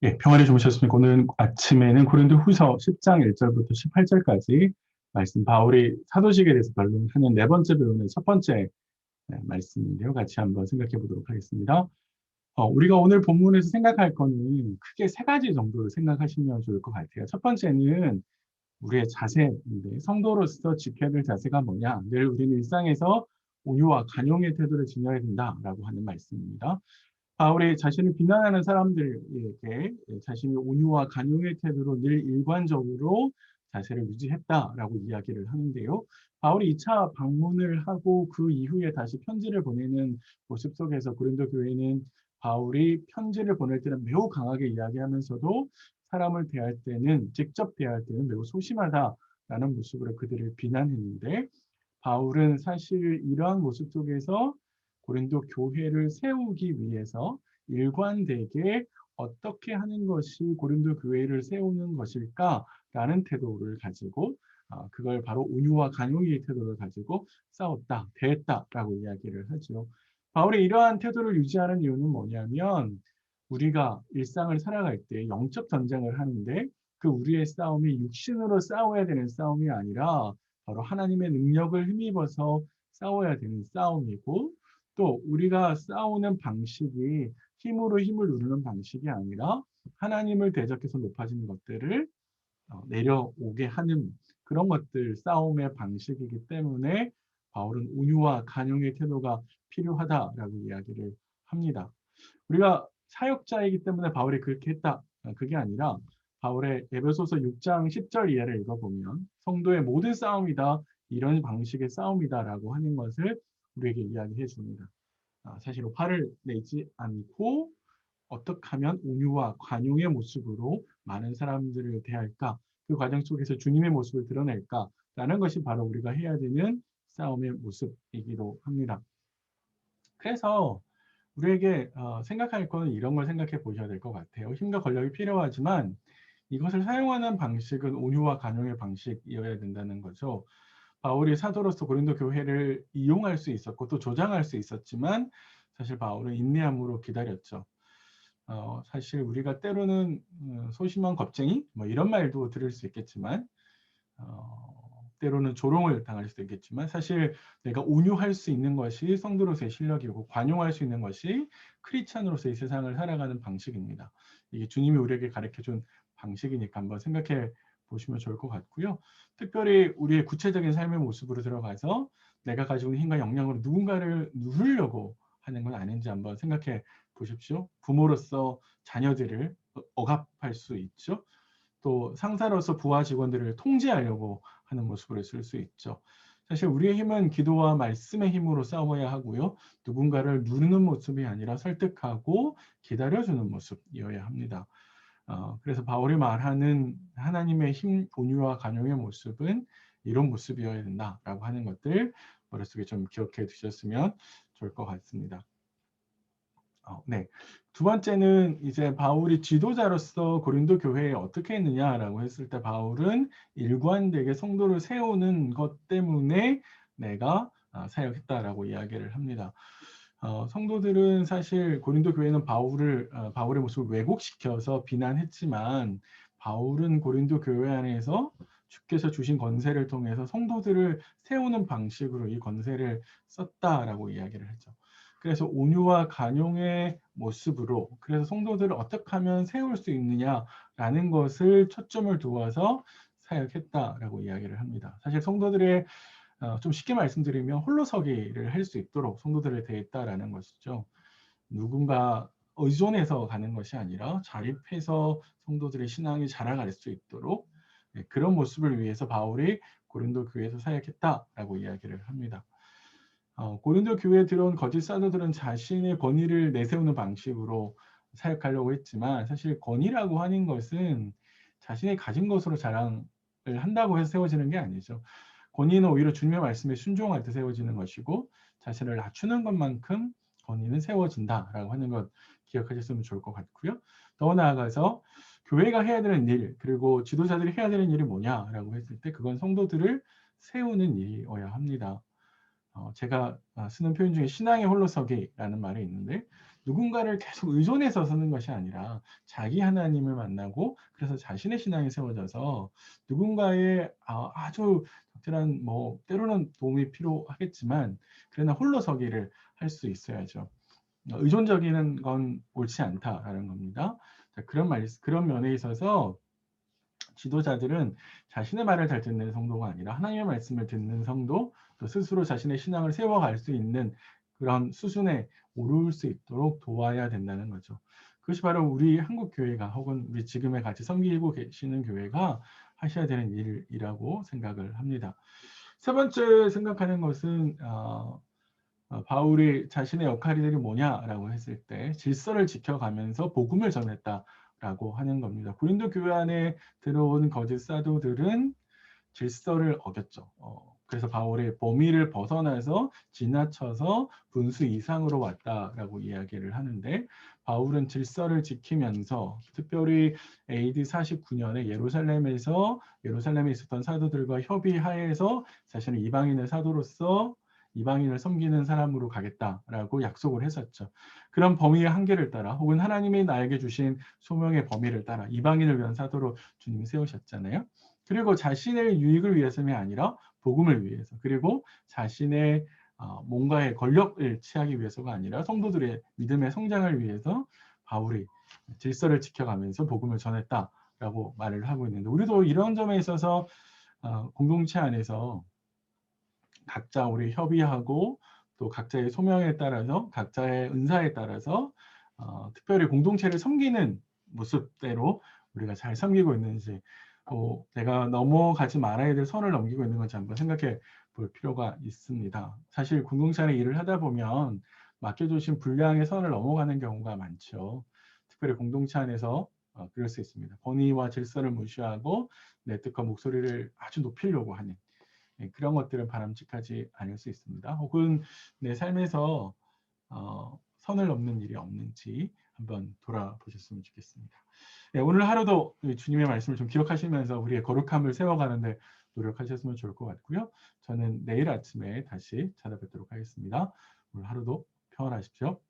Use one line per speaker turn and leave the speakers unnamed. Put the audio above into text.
예, 평안히 주무셨습니까? 오늘 아침에는 고린도후서 10장 1절부터 18절까지 말씀 바울이 사도직에 대해서 변론하는 네 번째 부분의 첫 번째 말씀인데요. 같이 한번 생각해 보도록 하겠습니다. 우리가 오늘 본문에서 생각할 거는 크게 세 가지 정도를 생각하시면 좋을 것 같아요. 첫 번째는 우리의 자세인데 성도로서 지켜야 될 자세가 뭐냐? 늘 우리는 일상에서 온유와 관용의 태도를 지녀야 된다라고 하는 말씀입니다. 바울이 자신을 비난하는 사람들에게 자신이 온유와 간용의 태도로 늘 일관적으로 자세를 유지했다라고 이야기를 하는데요. 바울이 2차 방문을 하고 그 이후에 다시 편지를 보내는 모습 속에서 고린도 교회는 바울이 편지를 보낼 때는 매우 강하게 이야기하면서도 사람을 대할 때는 직접 대할 때는 매우 소심하다라는 모습으로 그들을 비난했는데 바울은 사실 이러한 모습 속에서 고린도 교회를 세우기 위해서 일관되게 어떻게 하는 것이 고린도 교회를 세우는 것일까라는 태도를 가지고 그걸 바로 온유와 간용의 태도를 가지고 싸웠다, 대했다라고 이야기를 하죠. 바울이 이러한 태도를 유지하는 이유는 뭐냐면 우리가 일상을 살아갈 때 영적 전쟁을 하는데 그 우리의 싸움이 육신으로 싸워야 되는 싸움이 아니라 바로 하나님의 능력을 힘입어서 싸워야 되는 싸움이고 또 우리가 싸우는 방식이 힘으로 힘을 누르는 방식이 아니라 하나님을 대적해서 높아지는 것들을 내려오게 하는 그런 것들 싸움의 방식이기 때문에 바울은 온유와 간용의 태도가 필요하다라고 이야기를 합니다. 우리가 사역자이기 때문에 바울이 그렇게 했다. 그게 아니라 바울의 에베소서 6장 10절 이하를 읽어보면 성도의 모든 싸움이다. 이런 방식의 싸움이다라고 하는 것을 우리에게 이야기해 줍니다. 사실 화를 내지 않고 어떻게 하면 온유와 관용의 모습으로 많은 사람들을 대할까? 그 과정 속에서 주님의 모습을 드러낼까라는 것이 바로 우리가 해야 되는 싸움의 모습이기도 합니다. 그래서 우리에게 생각할 거는 이런 걸 생각해 보셔야 될 것 같아요. 힘과 권력이 필요하지만 이것을 사용하는 방식은 온유와 간용의 방식이어야 된다는 거죠. 바울이 사도로서 고린도 교회를 이용할 수 있었고 또 조장할 수 있었지만 사실 바울은 인내함으로 기다렸죠. 사실 우리가 때로는 소심한 겁쟁이 뭐 이런 말도 들을 수 있겠지만 때로는 조롱을 당할 수도 있겠지만 사실 내가 온유할 수 있는 것이 성도로서의 실력이고 관용할 수 있는 것이 크리스찬으로서의 세상을 살아가는 방식입니다. 이게 주님이 우리에게 가르쳐준 방식이니까 한번 생각해 보시면 좋을 것 같고요. 특별히 우리의 구체적인 삶의 모습으로 들어가서 내가 가지고 있는 힘과 역량으로 누군가를 누르려고 하는 건 아닌지 한번 생각해 보십시오. 부모로서 자녀들을 억압할 수 있죠. 또 상사로서 부하 직원들을 통제하려고 하는 모습으로 쓸 수 있죠. 사실 우리의 힘은 기도와 말씀의 힘으로 싸워야 하고요. 누군가를 누르는 모습이 아니라 설득하고 기다려주는 모습이어야 합니다. 그래서 바울이 말하는 하나님의 힘, 온유와 간용의 모습은 이런 모습이어야 된다라고 하는 것들 머릿속에 좀 기억해 두셨으면 좋을 것 같습니다. 네. 두 번째는 이제 바울이 지도자로서 고린도 교회에 어떻게 했느냐라고 했을 때 바울은 일관되게 성도를 세우는 것 때문에 내가 사역했다라고 이야기를 합니다. 성도들은 사실 고린도 교회는 바울의 모습을 왜곡시켜서 비난했지만 바울은 고린도 교회 안에서 주께서 주신 권세를 통해서 성도들을 세우는 방식으로 이 권세를 썼다라고 이야기를 했죠. 그래서 온유와 간용의 모습으로 그래서 성도들을 어떻게 하면 세울 수 있느냐라는 것을 초점을 두어서 사역했다라고 이야기를 합니다. 사실 성도들의 좀 쉽게 말씀드리면 홀로서기를 할 수 있도록 성도들을 대했다라는 것이죠. 누군가 의존해서 가는 것이 아니라 자립해서 성도들의 신앙이 자라갈 수 있도록 그런 모습을 위해서 바울이 고린도 교회에서 사역했다라고 이야기를 합니다. 고린도 교회에 들어온 거짓 사도들은 자신의 권위를 내세우는 방식으로 사역하려고 했지만 사실 권위라고 하는 것은 자신이 가진 것으로 자랑을 한다고 해서 세워지는 게 아니죠. 권위는 오히려 주님의 말씀에 순종할 때 세워지는 것이고 자신을 낮추는 것만큼 권위는 세워진다라고 하는 것 기억하셨으면 좋을 것 같고요. 더 나아가서 교회가 해야 되는 일 그리고 지도자들이 해야 되는 일이 뭐냐라고 했을 때 그건 성도들을 세우는 일이어야 합니다. 제가 쓰는 표현 중에 신앙의 홀로서기라는 말이 있는데 누군가를 계속 의존해서 서는 것이 아니라 자기 하나님을 만나고 그래서 자신의 신앙이 세워져서 누군가의 아주 적절한 뭐 때로는 도움이 필요하겠지만 그러나 홀로 서기를 할 수 있어야죠. 의존적인 건 옳지 않다라는 겁니다. 자, 그런 면에 있어서 지도자들은 자신의 말을 잘 듣는 성도가 아니라 하나님의 말씀을 듣는 성도, 또 스스로 자신의 신앙을 세워갈 수 있는 그런 수준에 오를 수 있도록 도와야 된다는 거죠. 그것이 바로 우리 한국 교회가 혹은 우리 지금에 같이 섬기고 계시는 교회가 하셔야 되는 일이라고 생각을 합니다. 세 번째 생각하는 것은 바울이 자신의 역할들이 뭐냐라고 했을 때 질서를 지켜가면서 복음을 전했다라고 하는 겁니다. 고린도 교회 안에 들어온 거짓 사도들은 질서를 어겼죠. 그래서 바울의 범위를 벗어나서 지나쳐서 분수 이상으로 왔다라고 이야기를 하는데 바울은 질서를 지키면서 특별히 AD 49년에 예루살렘에 있었던 사도들과 협의하에서 자신을 이방인의 사도로서 이방인을 섬기는 사람으로 가겠다라고 약속을 했었죠. 그런 범위의 한계를 따라 혹은 하나님이 나에게 주신 소명의 범위를 따라 이방인을 위한 사도로 주님이 세우셨잖아요. 그리고 자신의 유익을 위해서가 아니라 복음을 위해서 그리고 자신의 뭔가의 권력을 취하기 위해서가 아니라 성도들의 믿음의 성장을 위해서 바울이 질서를 지켜가면서 복음을 전했다라고 말을 하고 있는데 우리도 이런 점에 있어서 공동체 안에서 각자 우리 협의하고 또 각자의 소명에 따라서 각자의 은사에 따라서 특별히 공동체를 섬기는 모습대로 우리가 잘 섬기고 있는지 내가 넘어가지 말아야 될 선을 넘기고 있는 건지 한번 생각해 볼 필요가 있습니다. 사실 공동체 안에 일을 하다 보면 맡겨주신 분량의 선을 넘어가는 경우가 많죠. 특별히 공동체 안에서 그럴 수 있습니다. 권위와 질서를 무시하고 내 뜻과 목소리를 아주 높이려고 하는 그런 것들은 바람직하지 않을 수 있습니다. 혹은 내 삶에서 선을 넘는 일이 없는지 한번 돌아보셨으면 좋겠습니다. 네, 오늘 하루도 주님의 말씀을 좀 기억하시면서 우리의 거룩함을 세워가는데 노력하셨으면 좋을 것 같고요. 저는 내일 아침에 다시 찾아뵙도록 하겠습니다. 오늘 하루도 평안하십시오.